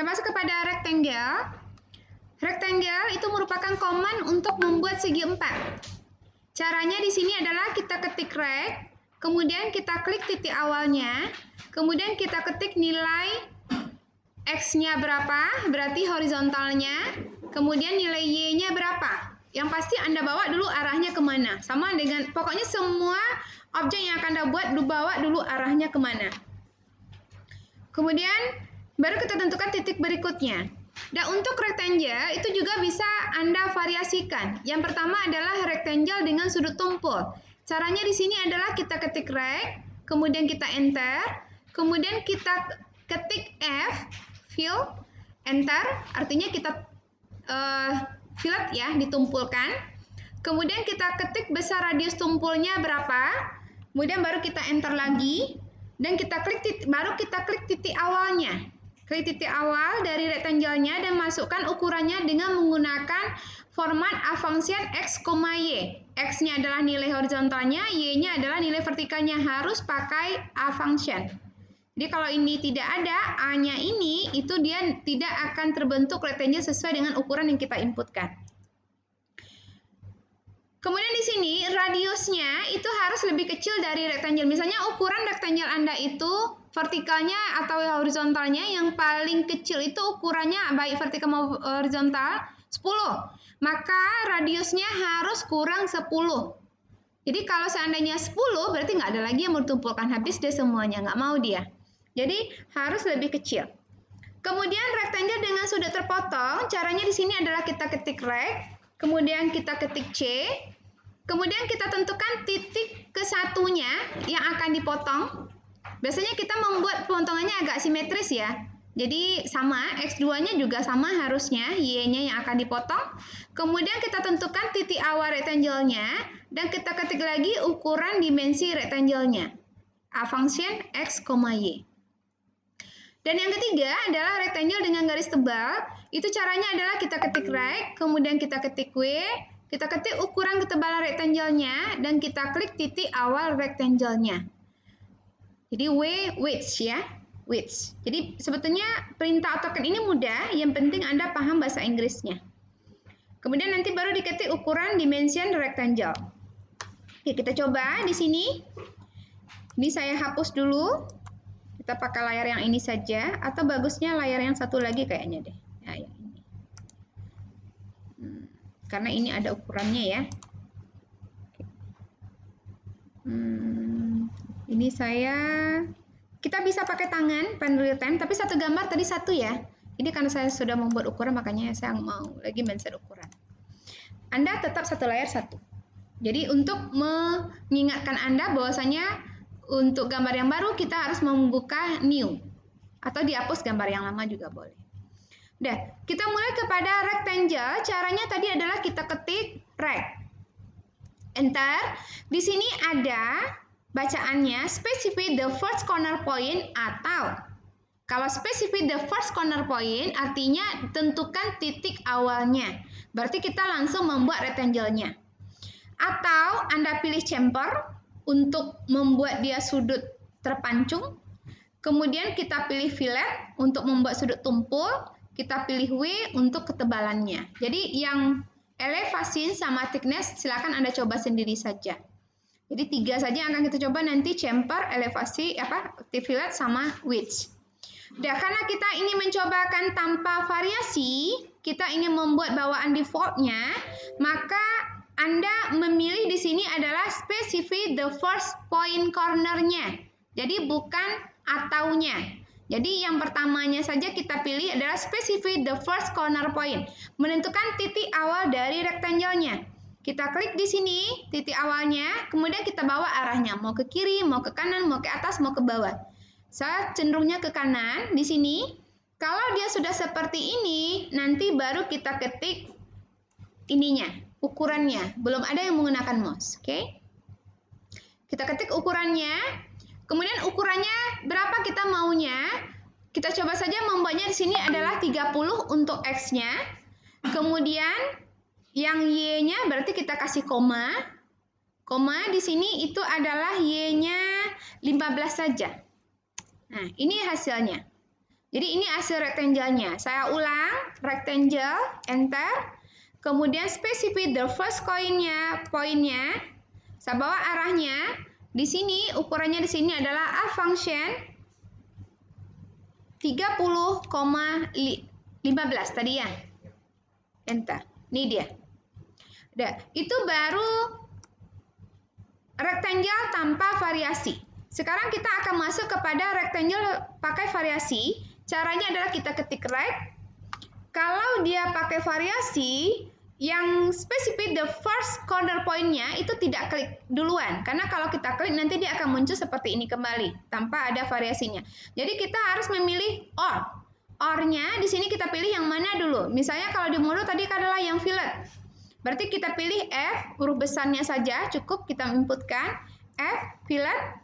Kita masuk kepada rectangle. Rectangle itu merupakan command untuk membuat segi 4. Caranya di sini adalah kita ketik rect, kemudian kita klik titik awalnya, kemudian kita ketik nilai X-nya berapa, berarti horizontalnya, kemudian nilai Y-nya berapa. Yang pasti Anda bawa dulu arahnya kemana. Sama dengan, pokoknya semua objek yang akan Anda buat, bawa dulu arahnya kemana. Kemudian, baru kita tentukan titik berikutnya. Dan untuk rectangle, itu juga bisa Anda variasikan. Yang pertama adalah rectangle dengan sudut tumpul. Caranya di sini adalah kita ketik rect, kemudian kita enter, kemudian kita ketik F, fill, enter, artinya kita fillet ya, ditumpulkan. Kemudian kita ketik besar radius tumpulnya berapa, kemudian baru kita enter lagi, dan kita klik baru kita klik titik awalnya. Klik titik awal dari rectangle-nya dan masukkan ukurannya dengan menggunakan format A function X, Y. X-nya adalah nilai horizontalnya, Y-nya adalah nilai vertikalnya. Harus pakai A function. Jadi kalau ini tidak ada, A-nya ini, itu dia tidak akan terbentuk rectangle sesuai dengan ukuran yang kita inputkan. Kemudian di sini radiusnya itu harus lebih kecil dari rectangle. Misalnya ukuran rectangle Anda itu vertikalnya atau horizontalnya yang paling kecil itu ukurannya baik vertikal maupun horizontal 10. Maka radiusnya harus kurang 10. Jadi kalau seandainya 10 berarti nggak ada lagi yang mau ditumpulkan, habis deh semuanya, nggak mau dia. Jadi harus lebih kecil. Kemudian rectangle dengan sudut terpotong, caranya di sini adalah kita ketik rect, kemudian kita ketik C, kemudian kita tentukan titik ke-1-nya yang akan dipotong. Biasanya kita membuat pemotongannya agak simetris ya. Jadi sama, X2-nya juga sama harusnya, Y-nya yang akan dipotong. Kemudian kita tentukan titik awal rectangle-nya, dan kita ketik lagi ukuran dimensi rectangle-nya. A function X, Y. Dan yang ketiga adalah rectangle dengan garis tebal. Itu caranya adalah kita ketik rect, kemudian kita ketik W, kita ketik ukuran ketebalan rectangle-nya, dan kita klik titik awal rectangle-nya. Jadi width ya, width. Jadi sebetulnya perintah AutoCAD ini mudah, yang penting Anda paham bahasa Inggrisnya. Kemudian nanti baru diketik ukuran dimension rectangle. Oke, kita coba di sini. Ini saya hapus dulu. Kita pakai layar yang ini saja, atau bagusnya layar yang satu lagi kayaknya deh. Nah, yang ini. Karena ini ada ukurannya ya. Ini kita bisa pakai tangan, pen real time, tapi satu gambar tadi satu ya. Ini karena saya sudah membuat ukuran, makanya saya mau lagi men-set ukuran. Anda tetap satu layar satu. Jadi untuk mengingatkan Anda bahwasanya untuk gambar yang baru kita harus membuka new atau dihapus gambar yang lama juga boleh. Udah, kita mulai kepada rectangle. Caranya tadi adalah kita ketik rect. Enter. Di sini ada bacaannya specify the first corner point, atau kalau specify the first corner point artinya tentukan titik awalnya. Berarti kita langsung membuat rectangle-nya. Atau Anda pilih chamfer untuk membuat dia sudut terpancung. Kemudian kita pilih fillet untuk membuat sudut tumpul. Kita pilih W untuk ketebalannya. Jadi yang elevasi sama thickness silakan Anda coba sendiri saja. Jadi 3 saja yang akan kita coba nanti, chamfer, elevasi, fillet sama width. Dan karena kita ingin mencobakan tanpa variasi, kita ingin membuat bawaan defaultnya, maka Anda memilih di sini adalah specify the first point corner-nya. Jadi bukan ataunya. Jadi yang pertamanya saja kita pilih adalah specify the first corner point. Menentukan titik awal dari rectangle-nya. Kita klik di sini, titik awalnya, kemudian kita bawa arahnya. Mau ke kiri, mau ke kanan, mau ke atas, mau ke bawah. Saya cenderungnya ke kanan di sini. Kalau dia sudah seperti ini, nanti baru kita ketik ininya, ukurannya. Belum ada yang menggunakan mouse, oke? Kita ketik ukurannya. Kemudian ukurannya berapa kita maunya? Kita coba saja membuatnya di sini adalah 30 untuk X-nya. Kemudian yang Y-nya berarti kita kasih koma. Koma di sini itu adalah Y-nya 15 saja. Nah, ini hasilnya. Jadi ini hasil rectangle-nya. Saya ulang, rectangle, enter. Kemudian specify the first poinnya. Saya bawa arahnya. Di sini, ukurannya di sini adalah A function 30,15 tadi ya. Enter. Ini dia. Udah, itu baru rectangle tanpa variasi. Sekarang kita akan masuk kepada rectangle pakai variasi. Caranya adalah kita ketik rect. Kalau dia pakai variasi, yang spesifik the first corner point-nya itu tidak klik duluan. Karena kalau kita klik nanti dia akan muncul seperti ini kembali, tanpa ada variasinya. Jadi kita harus memilih OR. OR-nya di sini kita pilih yang mana dulu. Misalnya kalau di modul tadi adalah yang fillet. Berarti kita pilih F, huruf besarnya saja, cukup kita inputkan F, fillet.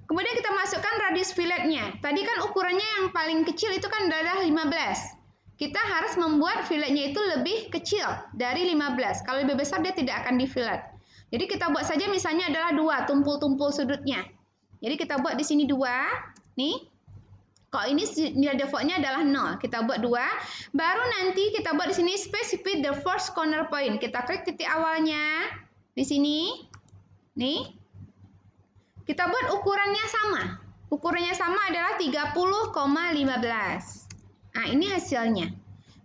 Kemudian kita masukkan radius filletnya. Tadi kan ukurannya yang paling kecil itu kan adalah 15. Kita harus membuat filletnya itu lebih kecil dari 15. Kalau lebih besar dia tidak akan di fillet. Jadi kita buat saja misalnya adalah 2, tumpul-tumpul sudutnya. Jadi kita buat di sini 2. Nih. Kalau ini nilai defaultnya adalah 0. Kita buat 2. Baru nanti kita buat di sini specify the first corner point. Kita klik titik awalnya. Di sini. Nih. Kita buat ukurannya sama. Ukurannya sama adalah 30,15. Nah, ini hasilnya.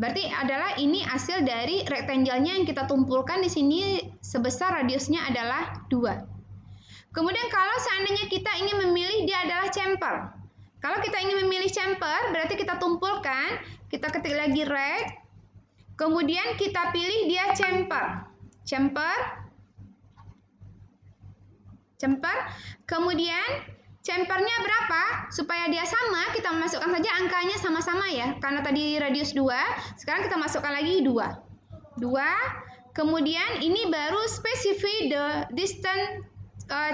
Berarti adalah ini hasil dari rectangle-nya yang kita tumpulkan di sini sebesar radiusnya adalah 2. Kemudian kalau seandainya kita ingin memilih dia adalah chamfer. Kalau kita ingin memilih chamfer, berarti kita tumpulkan, kita ketik lagi rect. Kemudian kita pilih dia chamfer. Chamfer. Kemudian chamfernya berapa? Supaya dia sama, kita masukkan saja angkanya sama-sama ya. Karena tadi radius 2, sekarang kita masukkan lagi 2. Kemudian ini baru specify the distance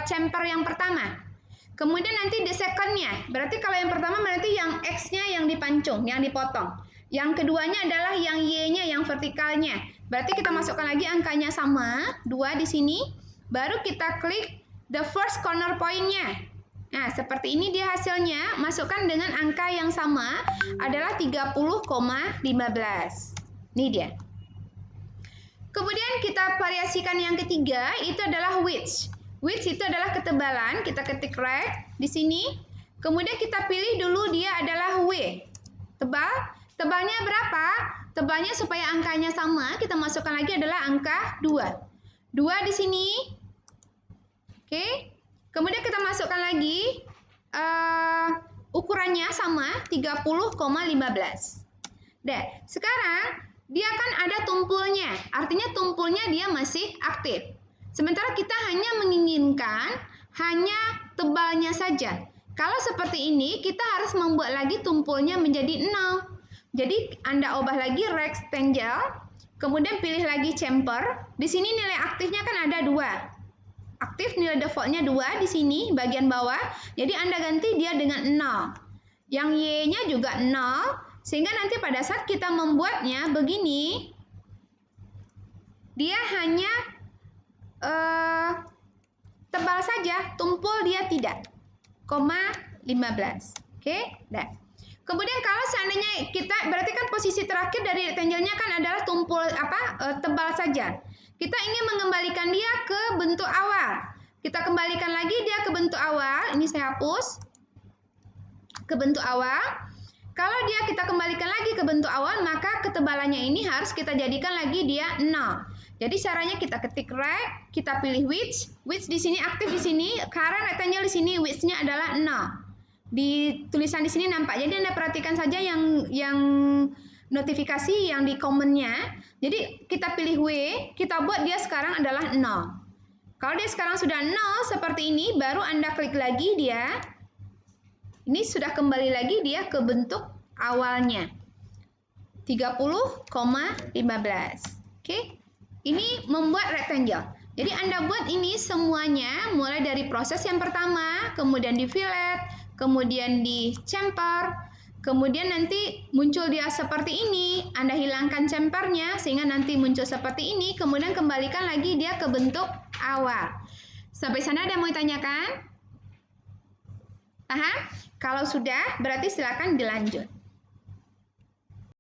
chamfer yang pertama. Kemudian nanti the second-nya. Berarti kalau yang pertama berarti yang X-nya yang dipancung, yang dipotong. Yang keduanya adalah yang Y-nya, yang vertikalnya. Berarti kita masukkan lagi angkanya sama, 2 di sini. Baru kita klik the first corner point-nya. Nah, seperti ini dia hasilnya. Masukkan dengan angka yang sama adalah 30,15. Ini dia. Kemudian kita variasikan yang ketiga, itu adalah width. Width itu adalah ketebalan. Kita ketik rect di sini. Kemudian kita pilih dulu dia adalah W. Tebal. Tebalnya berapa? Tebalnya supaya angkanya sama, kita masukkan lagi adalah angka 2. 2 di sini. Oke, kemudian kita masukkan lagi ukurannya sama 30,15. Nah, sekarang dia kan ada tumpulnya, artinya tumpulnya dia masih aktif. Sementara kita hanya menginginkan hanya tebalnya saja. Kalau seperti ini, kita harus membuat lagi tumpulnya menjadi 0. Jadi Anda ubah lagi rectangle, kemudian pilih lagi chamfer. Di sini nilai aktifnya kan ada 2. Aktif nilai defaultnya 2 di sini bagian bawah. Jadi Anda ganti dia dengan 0. Yang Y-nya juga 0. Sehingga nanti pada saat kita membuatnya begini, dia hanya tebal saja, tumpul dia tidak. 15. Oke, dah. Kemudian kalau seandainya kita, berarti kan posisi terakhir dari rectangle-nya kan adalah tumpul tebal saja. Kita ingin mengembalikan dia ke bentuk awal. Kita kembalikan lagi dia ke bentuk awal. Ini saya hapus. Ke bentuk awal. Kalau dia kita kembalikan lagi ke bentuk awal, maka ketebalannya ini harus kita jadikan lagi dia 0. Jadi caranya kita ketik rect, kita pilih width. Width di sini aktif di sini, karena rectangle di sini width-nya adalah 0. Di tulisan di sini nampak. Jadi Anda perhatikan saja yang notifikasi yang di comment-nya. Jadi kita pilih W, kita buat dia sekarang adalah 0. Kalau dia sekarang sudah 0 seperti ini, baru Anda klik lagi dia. Ini sudah kembali lagi dia ke bentuk awalnya. 30,15. Oke. Ini membuat rectangle. Jadi Anda buat ini semuanya mulai dari proses yang pertama, kemudian di fillet, kemudian di chamfer, kemudian nanti muncul dia seperti ini. Anda hilangkan chamfernya sehingga nanti muncul seperti ini, kemudian kembalikan lagi dia ke bentuk awal. Sampai sana ada yang mau ditanyakan? Paham? Kalau sudah, berarti silakan dilanjut.